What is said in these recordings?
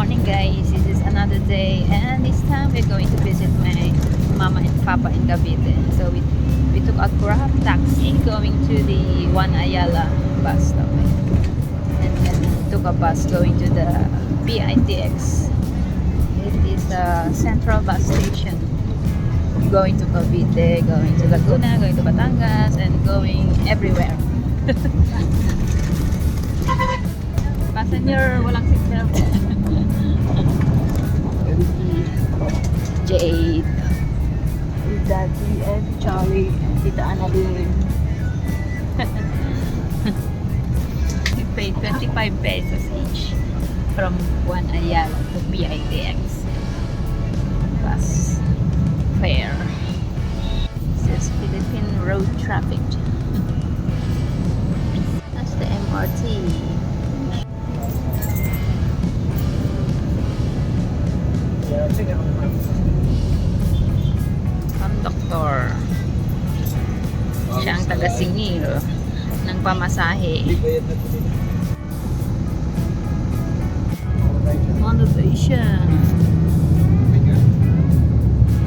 morning guys, this is another day and this time we're going to visit my mama and papa in Cavite. So we took a Grab taxi going to the One Ayala bus stop and then took a bus going to the PITX. It is a central bus station going to Cavite, going to Laguna, going to Batangas and going everywhere. Passenger, walang seatbelt. Jade, Daddy and Charlie, and Tita Annalyn. We paid 25 pesos each from One Ayala to PITX bus fare. This is Philippine road traffic. That's the MRT. Conductor. Siya ang taga-singil ng pamasahe. Motivation.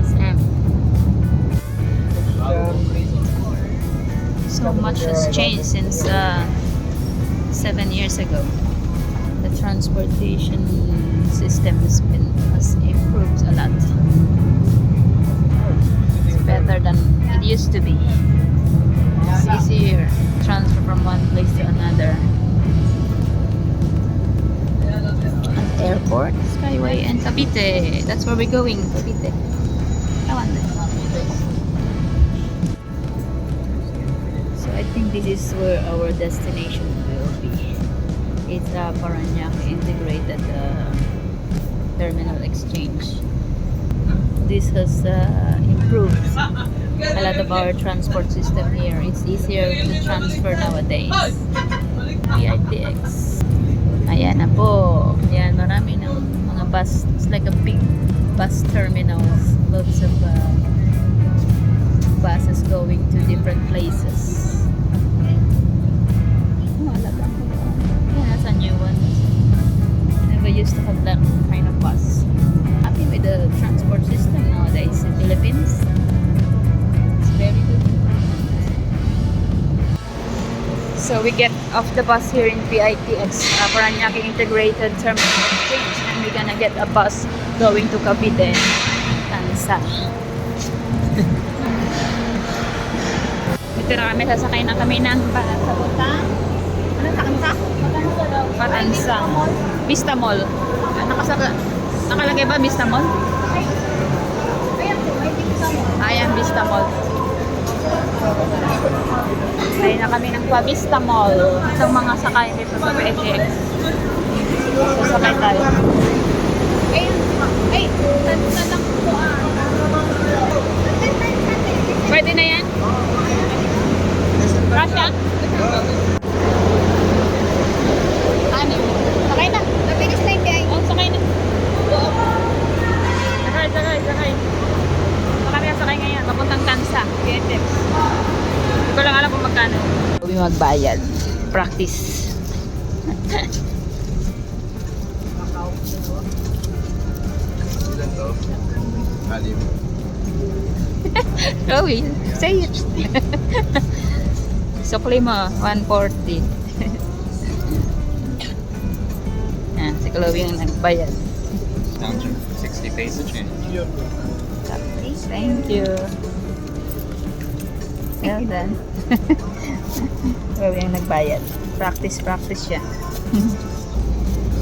SM. So much has changed since 7 years ago. The transportation system has improved a lot. It's better than it used to be. It's easier to transfer from one place to another. Airport, Skyway, and Cavite. That's where we're going, Cavite. So I think this is where our destination will be. It's a Parañaque integrated terminal exchange. This has improved a lot of our transport system here. It's easier to transfer nowadays. PITX. Ayan na po. Ayan, marami ng mga bus. It's like a big bus terminals. Lots of buses going to different places. Yeah, that's a new one. Never used to have that kind of bus. Happy with the transport system nowadays in Philippines. It's very good. So we get off the bus here in PITX, Parañaque Integrated Terminal Exchange, and we're gonna get a bus going to Cavite, Tansa. Ito na kami, sasakay na kami ng papunta. Ano, Tansa? Patansa. Vista Mall. Nakalagay ba Vista Mall? Ayan, Vista Mall. Ay na kami ng Vista Mall. Sa mga sakay dito sa PITX. Sasakay tayo. Tansa lang po Pwede na yan? Rasha? Ano? Sakay na. Napinis na yung PI. Oh, sakay na. Sakay. Sakay ngayon. Papuntang Tansa. PITX. Hindi ko lang alam kung magkano. Huwag magbayad. Practice. Chloe, say it. Sukli mo, 140. Yan, si Chloe yung nagbayad. Down to 60 peso change. Okay, thank you. Well done. Chloe yung nagbayad. Practice siya.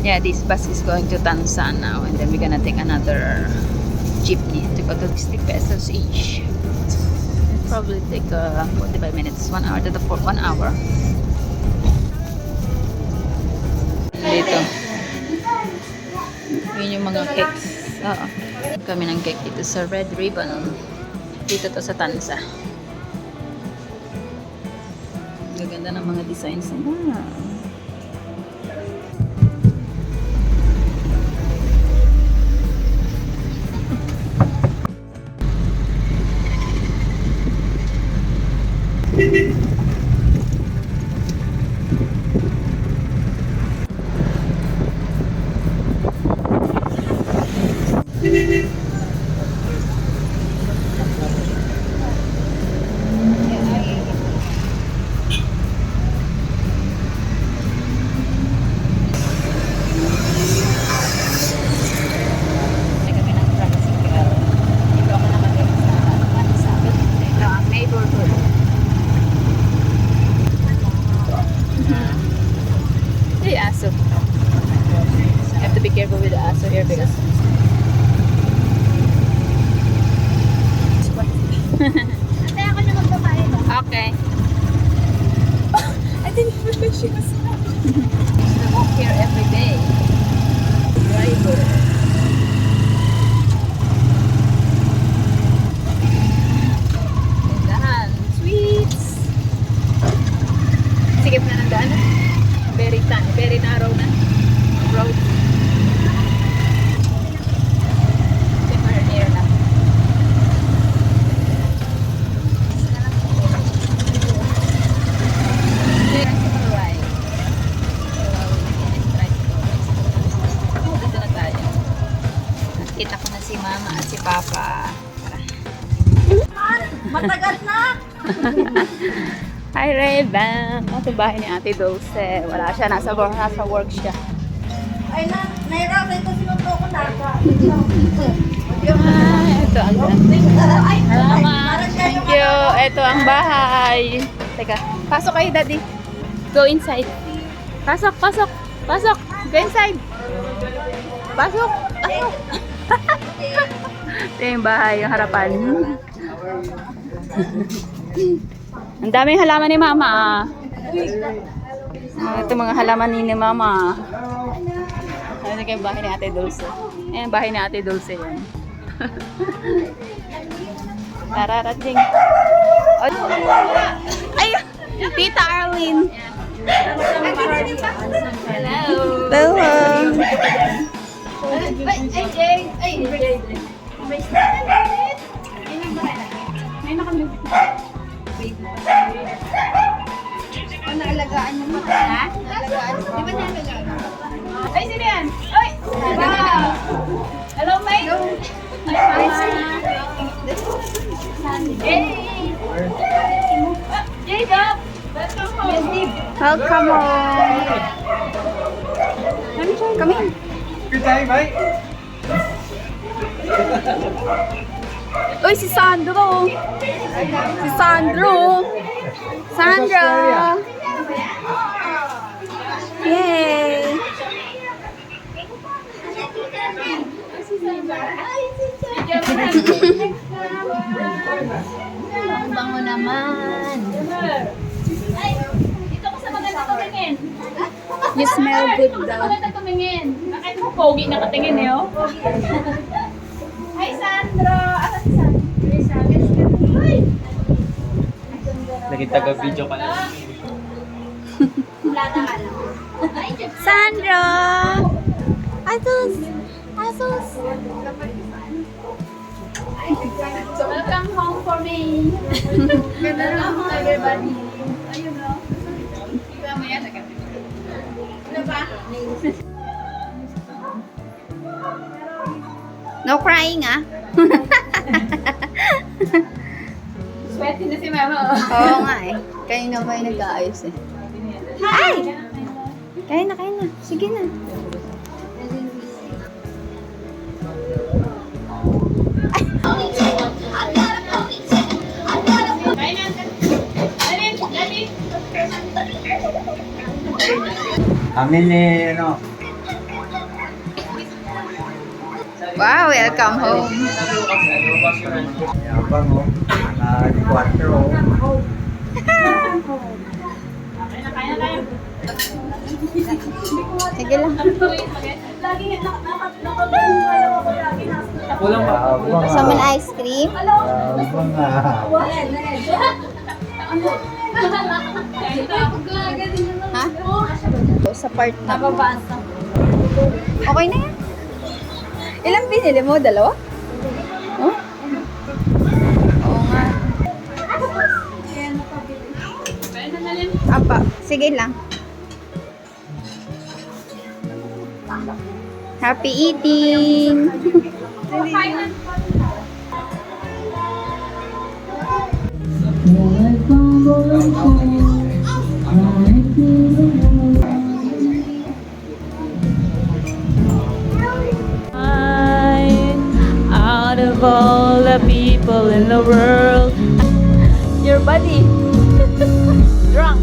Yeah, this bus is going to Tansa now and then we're gonna take another jeepney to go to 60 pesos each. It'll probably take 45 minutes, 1 hour to the 1 hour. Dito. Yun yung mga cakes. Oo. Kami ng cake dito sa Red Ribbon. Dito to sa Tansa. Gaganda ng mga designs nila. careful with the aso here because Ate, ako na magbabayad. okay. I didn't know she was Used to walk here every day. Driver. Tindahan. Sweets. Sikip na ng daan. Very narrow na. Road. Simmer near na. Tricycle ride. Dito na tayo. Nakita ko na si Mama at si Papa. Tara. matagal na. Hi, Ray-Ban! Ito bahay ni Ate Dulce. Wala siya. Nasa work siya. Ay na, nahirapan ito sinuto ko na. Ito ang Ay, Salamat. Thank you. Ito ang bahay. Teka, pasok kayo, Daddy. Go inside. Pasok. Go inside. Pasok. Ito yung bahay, yung harapan. Ang daming halaman ni Mama. Ito mga halaman ni Mama. Ito yung bahay ni Ate Dulce. Ayan, bahay ni Ate Dulce yan. Tararating. Ay! Tita Arlene! Hello! Hello! Naalagaan mo mo. Ha? Naalagaan mo. Di ba naalagaan mo? Ay, sino yan? Ay! Wow! Hello, Mike! Hi, Hey! Jacob! Welcome home! Welcome home! Come in! Good day, mate. Uy, si Sandro! Si Sandro! Sandro! Yay! Ang bango naman. Ay, dito ko sa maganda tumingin. You smell good daw. Maganda tumingin. Bakit mo pogi nakatingin eh, oh? Hi, Sandro! Asa si Sandro? Ay! Lagi taga-video ka na. Wala na alam. Ay, Diyos. Sandro! Asus! Asus! Welcome home for me. Welcome home, everybody. Ayun, oh. Ikaw mo yan, ano ba? No crying, ah. Sweaty na si Mama, oh. Oo nga eh. Kanina pa yung nag-aayos eh. Ay! Kaya na. Sige na. Amin ni ano, Wow, welcome home. yabang oh, naka-4 oh. Sige lang. Lagi nakabalik ako lagi nasa. Kulang pa. Yabang Someone ice cream? Yabang Ha? Sa part na. Nababasa. Okay na yan. Ilang binili mo? Dalawa? Oh? Oo nga. Apa, sige lang. Happy eating! Out of all the people in the world, your buddy drunk.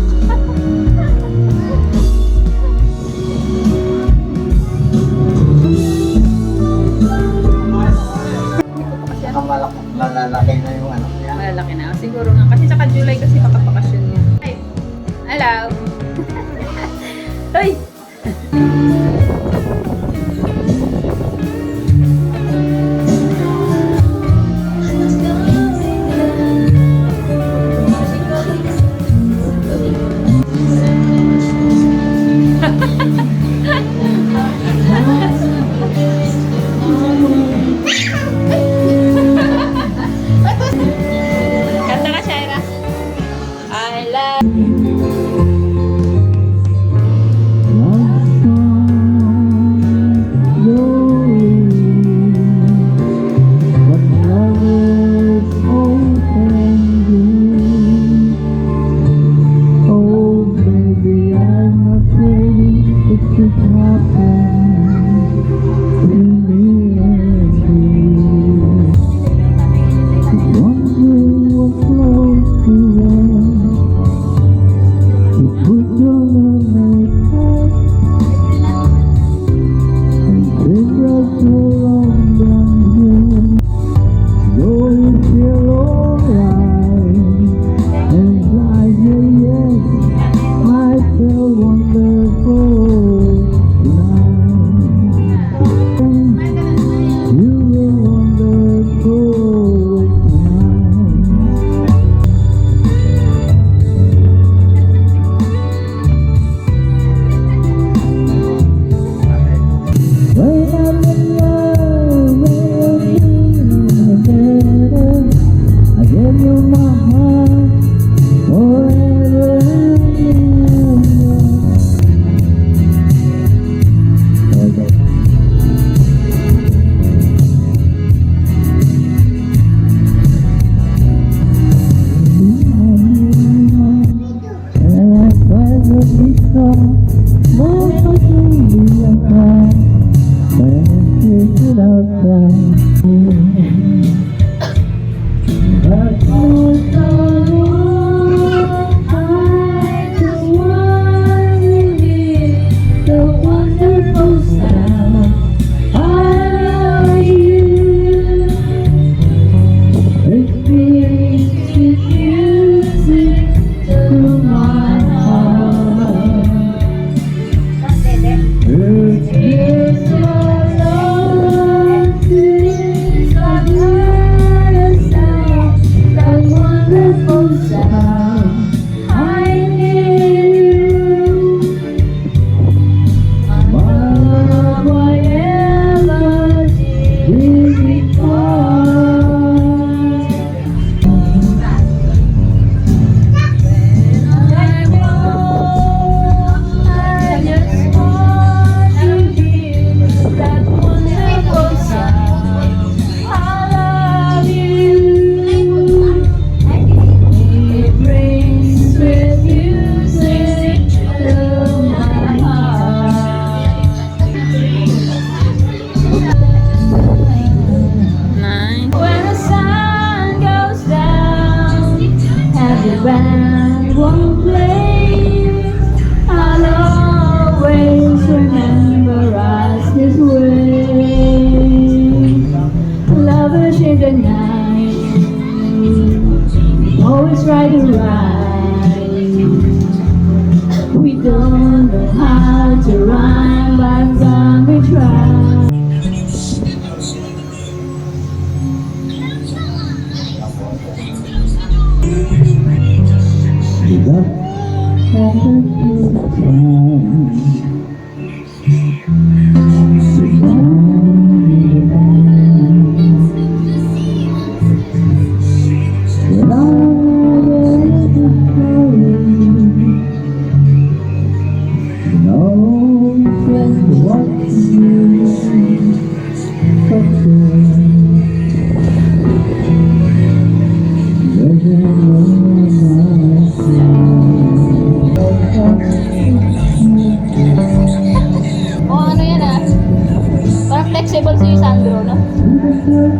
flexible si Sandro, no?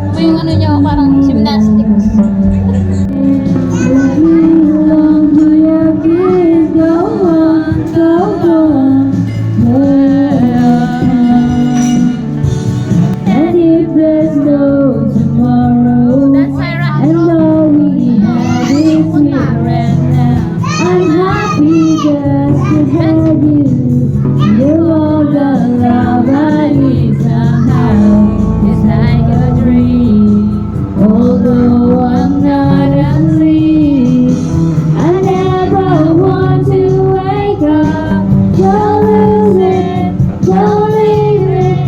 Ito yung ano niya, parang gymnastics. And if there's no tomorrow, That's Ira. and all we have is here and now, I'm happy just to have you. You're all the love I need somehow. It's like a dream, although I'm not asleep. I never want to wake up. Don't lose it, don't leave it.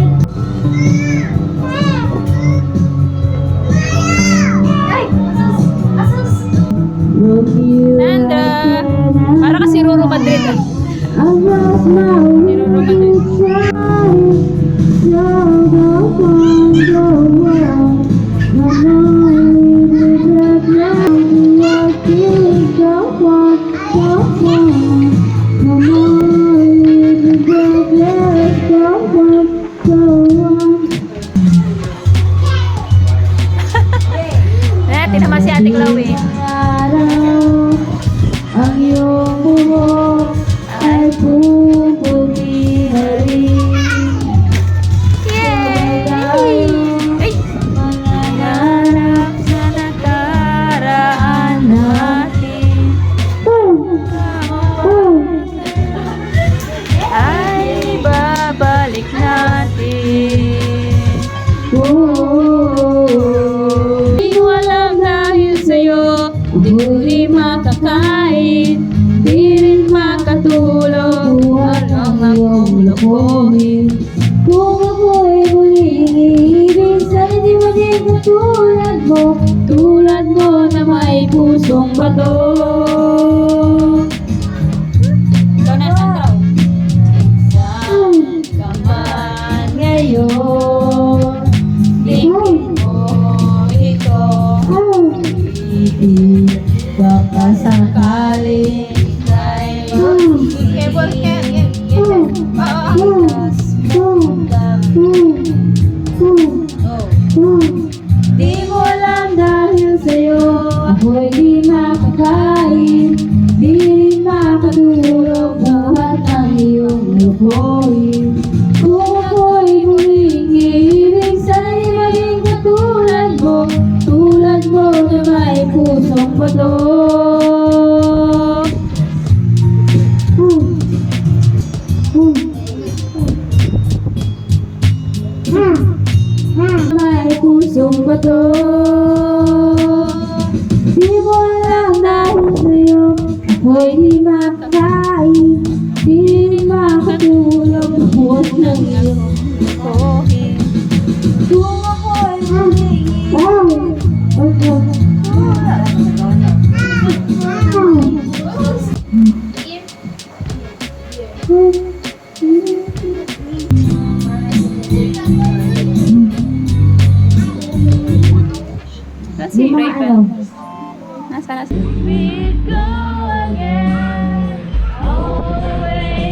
Look you Nanda! Para kasi Roro Madrid. Ah. I've lost my way trying, so go on, go on. Come on, leave me back now. Walking, go on, go on. Come on, leave me back, let's go on, go on. Tinaman si Ate Chloe. Araw, ang iyong buhok ay puputi na rin. Yay! Ay! Mangangarap sa nakaraan natin. Ay, babalik natin. Di ko alam dahil sa'yo, di ko rin makakain, di rin makatulog, walang akong lokohin. Kung ako'y muling iibig, sana di maging katulad mo na may pusong bato. Ikaw na, Sandro. Saan ka man ngayon, di mo ito ibig, baka sakaling tayo Cable can. Di mo alam dahil sa'yo, ako'y di makakain, di rin makatulog, buhat ang iyong lukohin. Kung ako'y muling iibig, sana di maging tulad mo na may pusong bato. May pusong bato. Di mo alam dahil sa'yo, ako'y di makakain, di rin makatulog, buhat ng iyong lukohin. Kung ako'y muling Saan si Raven? Nasaan na si... We'd go again all the way